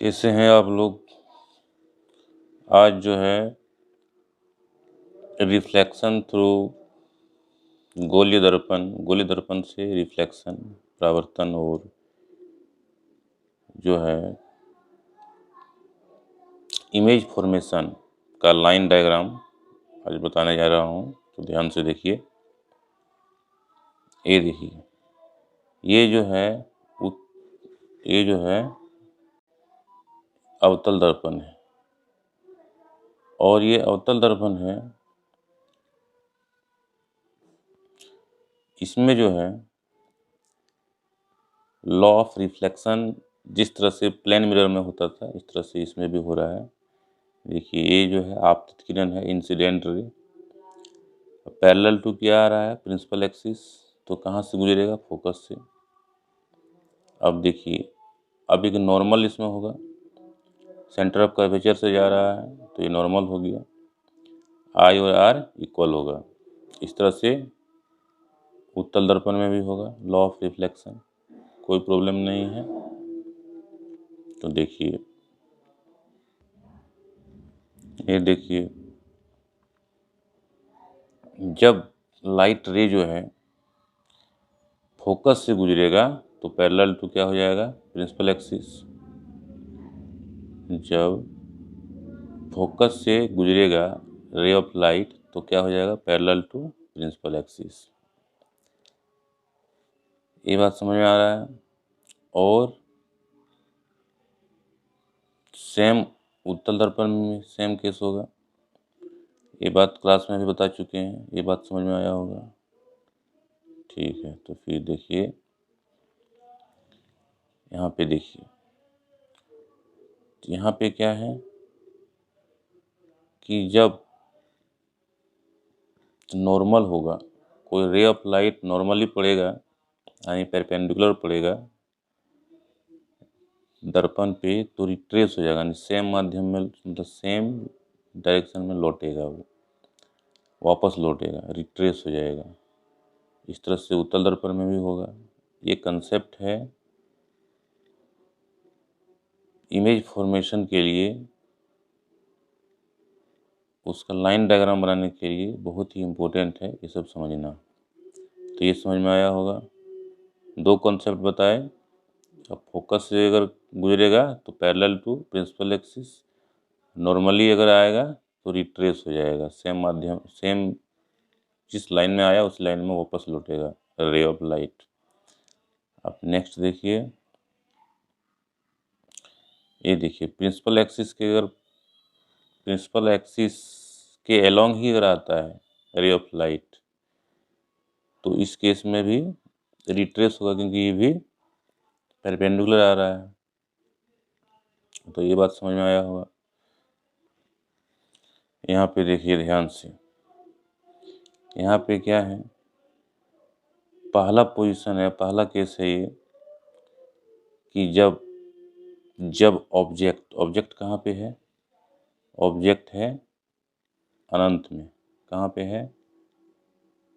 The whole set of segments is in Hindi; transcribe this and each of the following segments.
कैसे हैं आप लोग। आज जो है रिफ्लेक्शन थ्रू गोलीय दर्पण से रिफ्लेक्शन, परावर्तन और जो है इमेज फॉर्मेशन का लाइन डायग्राम आज बताने जा रहा हूँ। तो ध्यान से देखिए। ये देखिए, ये जो है ये जो है अवतल दर्पण है और ये अवतल दर्पण है। इसमें जो है लॉ ऑफ रिफ्लेक्शन जिस तरह से प्लेन मिरर में होता था, इस तरह से इसमें भी हो रहा है। देखिए, ये जो है आपतित किरण है, इंसिडेंट रे। पैरेलल टू क्या आ रहा है, प्रिंसिपल एक्सिस। तो कहाँ से गुजरेगा, फोकस से। अब देखिए, अब एक नॉर्मल इसमें होगा, सेंटर ऑफ कर्वेचर से जा रहा है तो ये नॉर्मल हो गया। आई और आर इक्वल होगा। इस तरह से उत्तल दर्पण में भी होगा, लॉ ऑफ रिफ्लेक्शन, कोई प्रॉब्लम नहीं है। तो देखिए, ये देखिए, जब लाइट रे जो है फोकस से गुजरेगा तो पैरेलल टू क्या हो जाएगा, प्रिंसिपल एक्सिस। जब फोकस से गुजरेगा रे ऑफ लाइट तो क्या हो जाएगा, पैरेलल टू प्रिंसिपल एक्सिस। ये बात समझ में आ रहा है। और सेम उत्तल दर्पण में सेम केस होगा। ये बात क्लास में भी बता चुके हैं, ये बात समझ में आया होगा। ठीक है, तो फिर देखिए, यहाँ पे देखिए, यहाँ पे क्या है कि जब नॉर्मल होगा, कोई रे ऑफ लाइट नॉर्मली पड़ेगा यानी परपेंडिकुलर पड़ेगा दर्पण पे तो रिट्रेस हो जाएगा, यानी सेम माध्यम में, मतलब सेम डायरेक्शन में लौटेगा, वो वापस लौटेगा, रिट्रेस हो जाएगा। इस तरह से उत्तल दर्पण में भी होगा। ये कंसेप्ट है इमेज फॉर्मेशन के लिए, उसका लाइन डायग्राम बनाने के लिए बहुत ही इम्पोर्टेंट है ये सब समझना। तो ये समझ में आया होगा। दो कॉन्सेप्ट बताए। अब फोकस से अगर गुजरेगा तो parallel to principal axis, normally अगर आएगा तो रिट्रेस हो जाएगा, सेम माध्यम, सेम जिस लाइन में आया उस लाइन में वापस लौटेगा रे ऑफ लाइट। अब नेक्स्ट देखिए, ये देखिए, प्रिंसिपल एक्सिस के अलोंग ही अगर आता है रे ऑफ लाइट तो इस केस में भी रिट्रेस होगा, क्योंकि ये भी परपेंडिकुलर आ रहा है। तो ये बात समझ में आया होगा। यहाँ पे देखिए ध्यान से, यहाँ पे क्या है, पहला पोजीशन है, पहला केस है ये कि जब ऑब्जेक्ट कहाँ पे है, ऑब्जेक्ट है अनंत में। कहाँ पे है,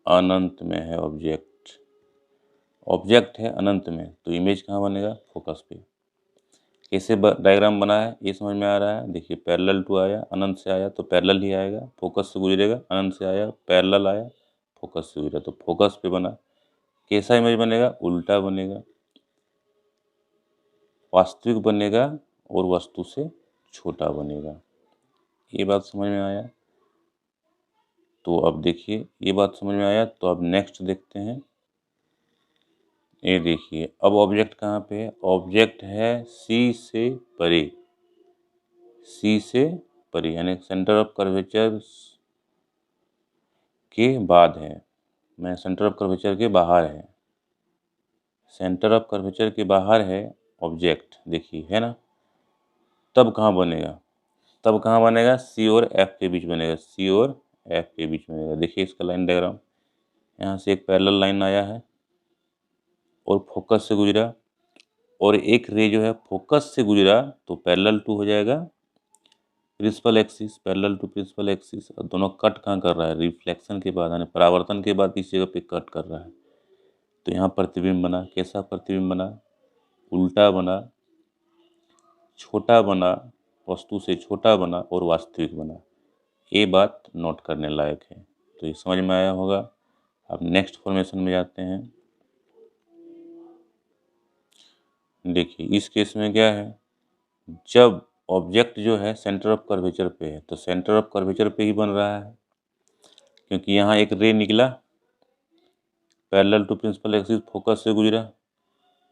अनंत में है ऑब्जेक्ट है अनंत में, तो इमेज कहाँ बनेगा, फोकस पे। कैसे डायग्राम बना है ये समझ में आ रहा है। देखिए, पैरेलल टू आया, अनंत से आया तो पैरेलल ही आएगा, फोकस से गुजरेगा, अनंत से आया, पैरेलल आया, फोकस से गुजरा तो फोकस पे बना। कैसा इमेज बनेगा, उल्टा बनेगा, वास्तविक बनेगा और वस्तु से छोटा बनेगा। ये बात समझ में आया। तो अब देखिए, ये बात समझ में आया तो अब नेक्स्ट देखते हैं। ये देखिए, अब ऑब्जेक्ट कहाँ पे है, ऑब्जेक्ट है सी से परे, सी से परे यानी सेंटर ऑफ कर्वेचर के बाद है, मैं सेंटर ऑफ कर्वेचर के बाहर है, सेंटर ऑफ कर्वेचर के बाहर है ऑब्जेक्ट, देखिए है ना। तब कहाँ बनेगा, तब कहाँ बनेगा, सी और एफ के बीच बनेगा, सी और एफ के बीच बनेगा। देखिए इसका लाइन डायग्राम, यहाँ से एक पैरेलल लाइन आया है और फोकस से गुजरा, और एक रे जो है फोकस से गुजरा तो पैरेलल टू हो जाएगा principal axis, parallel to principal axis. और दोनों कट कहाँ कर रहा है, रिफ्लेक्शन के बाद यानी परावर्तन के बाद इस जगह पे कट कर रहा है। तो यहाँ प्रतिबिंब बना, कैसा प्रतिबिंब बना, उल्टा बना, छोटा बना, वस्तु से छोटा बना और वास्तविक बना। ये बात नोट करने लायक है। तो ये समझ में आया होगा। अब नेक्स्ट फॉर्मेशन में जाते हैं। देखिए इस केस में क्या है, जब ऑब्जेक्ट जो है सेंटर ऑफ कर्वेचर पे है, तो सेंटर ऑफ कर्वेचर पे ही बन रहा है, क्योंकि यहाँ एक रे निकला parallel to principal axis, focus से गुजरा।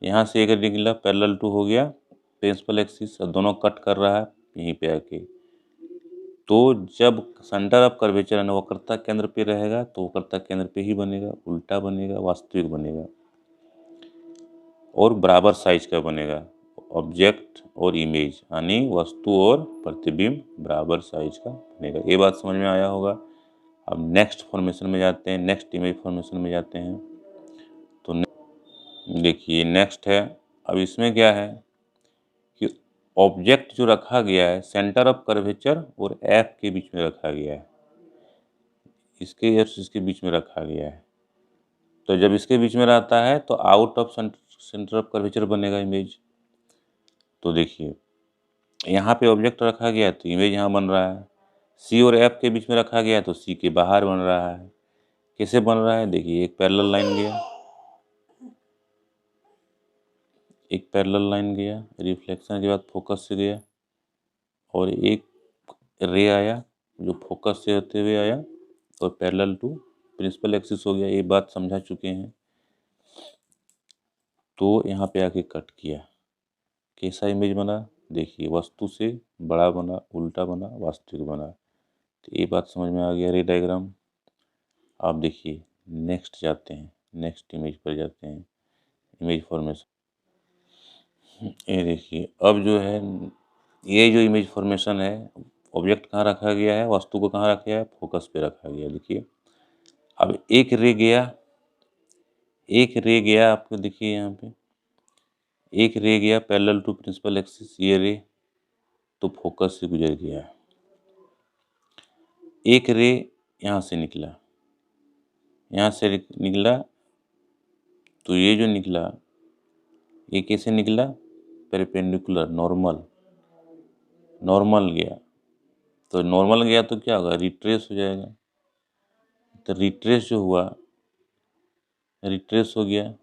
यहाँ से एक रे निकला पैरेलल टू हो गया प्रिंसिपल एक्सिस, दोनों कट कर रहा है यहीं पे आके। तो जब सेंटर ऑफ कर्वेचर है ना वक्रता केंद्र पे रहेगा, तो वक्रता केंद्र पे ही बनेगा, उल्टा बनेगा, वास्तविक बनेगा और बराबर साइज का बनेगा। ऑब्जेक्ट और इमेज यानी वस्तु और प्रतिबिंब बराबर साइज का बनेगा। ये बात समझ में आया होगा। अब नेक्स्ट फॉर्मेशन में जाते हैं, नेक्स्ट इमेज फॉर्मेशन में जाते हैं। तो देखिए नेक्स्ट है, अब इसमें क्या है कि ऑब्जेक्ट जो रखा गया है सेंटर ऑफ कर्वेचर और एफ के बीच में रखा गया है, इसके और इसके बीच में रखा गया है। तो जब इसके बीच में रहता है तो out of centre of curvature बनेगा इमेज। तो देखिए यहाँ पे ऑब्जेक्ट रखा गया है तो इमेज यहाँ बन रहा है, सी और एफ के बीच में रखा गया है तो सी के बाहर बन रहा है। कैसे बन रहा है, देखिए एक पैरेलल लाइन गया, एक पैरेलल लाइन गया, रिफ्लेक्शन के बाद फोकस से गया और एक रे आया जो फोकस से होते हुए आया और पैरेलल टू प्रिंसिपल एक्सिस हो गया। ये बात समझा चुके हैं। तो यहाँ पे आके कट किया, कैसा इमेज बना, देखिए वस्तु से बड़ा बना, उल्टा बना, वास्तविक बना। तो ये बात समझ में आ गया रे डायग्राम। आप देखिए नेक्स्ट जाते हैं, नेक्स्ट इमेज पर जाते हैं, इमेज फॉर्मेशन। ये देखिए अब जो है ये जो इमेज फॉर्मेशन है, ऑब्जेक्ट कहाँ रखा गया है, वस्तु को कहाँ रखा गया है, फोकस पे रखा गया। देखिए अब एक रे गया, एक रे गया, आपको देखिए यहाँ पे एक रे गया पैरेलल टू प्रिंसिपल एक्सिस, ये रे तो फोकस से गुजर गया। एक रे यहाँ से निकला, यहाँ से निकला, तो ये जो निकला ये कैसे निकला, परपेंडिकुलर नॉर्मल, नॉर्मल गया। तो नॉर्मल गया तो क्या होगा, रिट्रेस हो जाएगा। तो रिट्रेस जो हुआ, रिट्रेस हो गया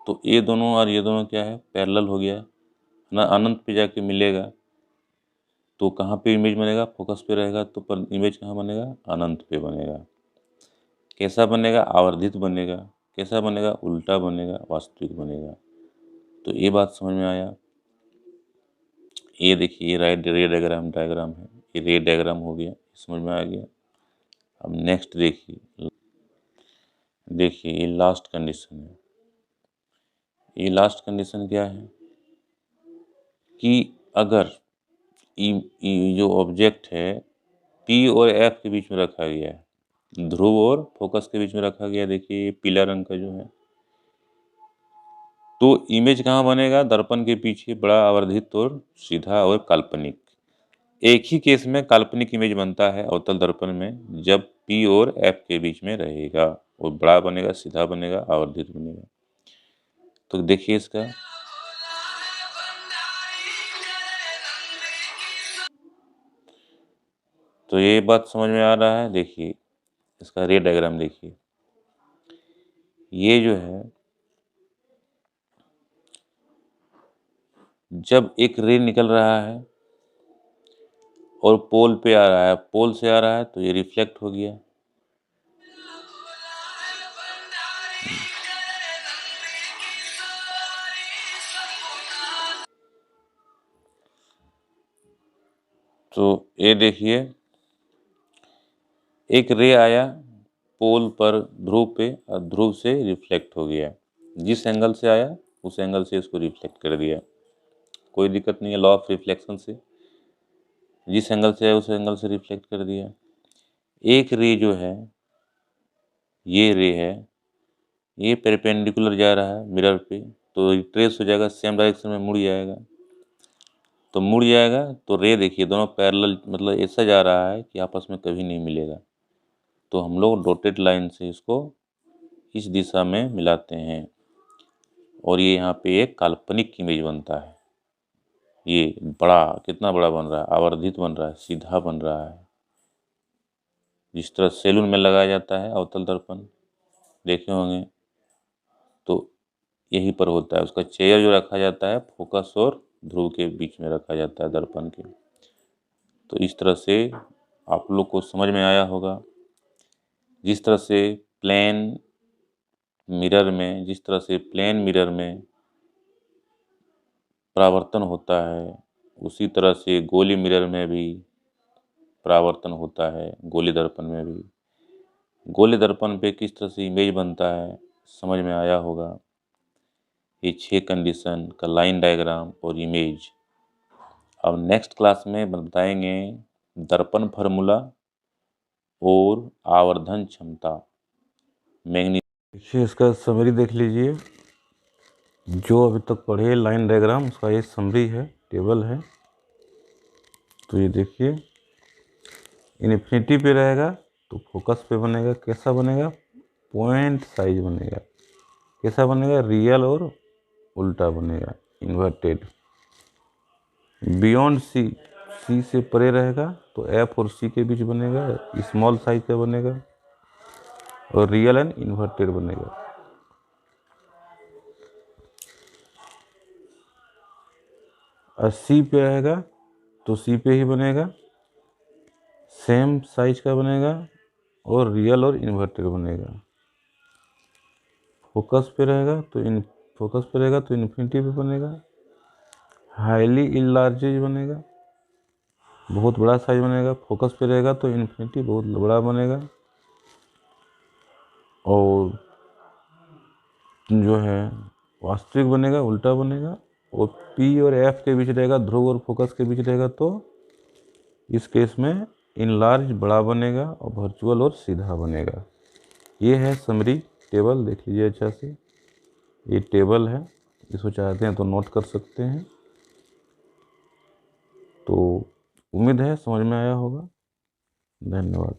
तो ये दोनों और ये दोनों क्या है, पैरेलल हो गया ना, अनंत पे जाके मिलेगा। तो कहाँ पे इमेज बनेगा, फोकस पे रहेगा, तो पर इमेज कहाँ बनेगा, अनंत पे बनेगा। कैसा बनेगा, आवर्धित बनेगा। कैसा बनेगा, उल्टा बनेगा, वास्तविक बनेगा। तो ये बात समझ में आया। ये देखिए ये रे डायग्राम है, ये रे डायग्राम हो गया, समझ में आ गया। अब नेक्स्ट देखिए, देखिए ये लास्ट कंडीशन है। ये लास्ट कंडीशन क्या है कि अगर जो ऑब्जेक्ट है पी और एफ के बीच में रखा गया है, ध्रुव और फोकस के बीच में रखा गया, देखिए पीला रंग का जो है, तो इमेज कहाँ बनेगा, दर्पण के पीछे, बड़ा, आवर्धित और सीधा और काल्पनिक। एक ही केस में काल्पनिक इमेज बनता है अवतल दर्पण में, जब पी और एफ के बीच में रहेगा, और बड़ा बनेगा, सीधा बनेगा, आवर्धित बनेगा। तो देखिए इसका, तो ये बात समझ में आ रहा है। देखिए इसका रे डायग्राम देखिए, ये जो है जब एक रे निकल रहा है और पोल पे आ रहा है, पोल से आ रहा है, तो ये रिफ्लेक्ट हो गया। तो ये देखिए एक रे आया पोल पर, ध्रुव पे, और ध्रुव से रिफ्लेक्ट हो गया। जिस एंगल से आया उस एंगल से इसको रिफ्लेक्ट कर दिया, कोई दिक्कत नहीं है, लॉ ऑफ रिफ्लेक्शन से जिस एंगल से आया उस एंगल से रिफ्लेक्ट कर दिया। एक रे जो है, ये रे है, ये परपेंडिकुलर जा रहा है मिरर पे, तो ट्रेस हो जाएगा, सेम डायरेक्शन में मुड़ जाएगा। तो मुड़ जाएगा तो रे देखिए दोनों पैरेलल, मतलब ऐसा जा रहा है कि आपस में कभी नहीं मिलेगा। तो हम लोग डॉटेड लाइन से इसको इस दिशा में मिलाते हैं और ये यहाँ पे एक काल्पनिक इमेज बनता है। ये बड़ा, कितना बड़ा बन रहा है, आवर्धित बन रहा है, सीधा बन रहा है। जिस तरह सैलून में लगाया जाता है अवतल दर्पण, देखे होंगे, तो यहीं पर होता है। उसका चेयर जो रखा जाता है फोकस और ध्रुव के बीच में रखा जाता है दर्पण के। तो इस तरह से आप लोग को समझ में आया होगा। जिस तरह से प्लेन मिरर में परावर्तन होता है, उसी तरह से गोली मिरर में भी परावर्तन होता है, गोली दर्पण में भी। गोली दर्पण पे किस तरह से इमेज बनता है समझ में आया होगा। ये 6 कंडीशन का लाइन डायग्राम और इमेज। अब नेक्स्ट क्लास में बताएंगे दर्पण फार्मूला और आवर्धन क्षमता। मैग्नीफिकेशन इसका समरी देख लीजिए। जो अभी तक पढ़े लाइन डायग्राम, उसका ये समरी है, टेबल है। तो ये देखिए, इन्फिनिटी पे रहेगा तो फोकस पे बनेगा, कैसा बनेगा, पॉइंट साइज बनेगा। कैसा बनेगा, रियल और उल्टा बनेगा, इन्वर्टेड। बियॉन्ड सी, सी से परे रहेगा तो एफ और सी के बीच बनेगा, स्मॉल साइज का बनेगा, और रियल एंड इन्वर्टेड बनेगा। और सी पे रहेगा तो सी पे ही बनेगा, सेम साइज का बनेगा, और रियल और इन्वर्टेड बनेगा। फोकस पे रहेगा तो इन्फिनिटी पे बनेगा, हाईली इनलार्जेज बनेगा, बहुत बड़ा साइज बनेगा। फोकस पे रहेगा तो इन्फिनिटी बहुत बड़ा बनेगा, और जो है वास्तविक बनेगा, उल्टा बनेगा। और पी और एफ के बीच रहेगा, ध्रुव और फोकस के बीच रहेगा, तो इस केस में इनलार्ज बड़ा बनेगा और वर्चुअल और सीधा बनेगा। ये है समरी टेबल, देख लीजिए अच्छा से। ये टेबल है, इसको चाहते हैं तो नोट कर सकते हैं। तो उम्मीद है समझ में आया होगा। धन्यवाद।